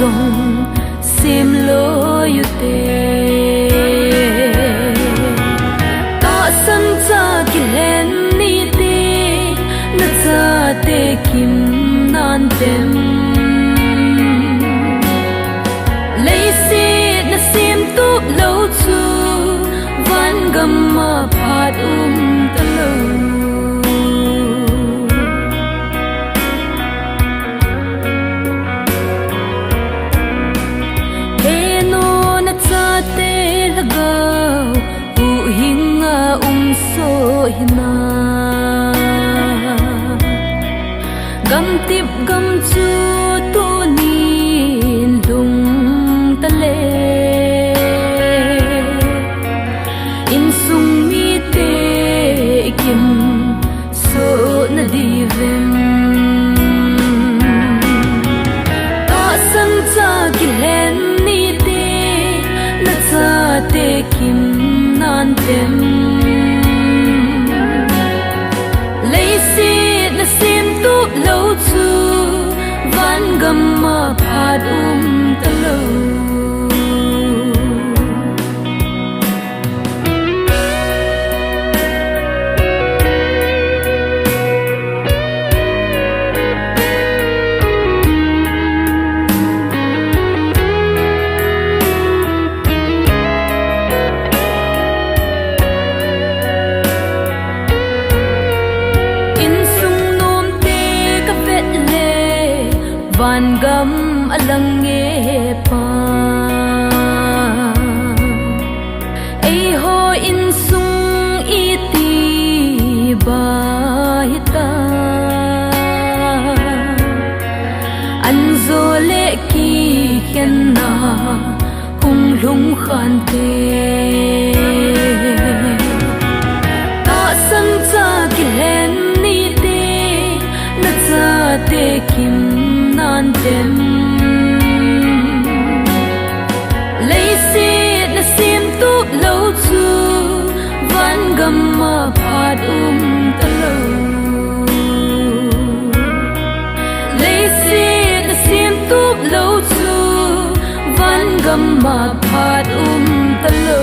song sim lo yu te ta san cha ki len ni te na cha te kim nan tem lấy si na sim tu lo chu van gam ma phat ta lo hina gam tip gam chu tu ni lung ta le in sung mi te kim so na di vem ta san cha ki len ni te na cha te kim nan tem lâu chu van gam ma phat ta lo van gam alang nge pa ei ho in sung iti ba hita an zo le ki khen na hung lung khan te ta san cha ki len ni te na cha te kim nan tem lấy si na sim tu lo chu van gam ma phat ta lo lấy si na sim tu lo chu van gam ma phat ta lo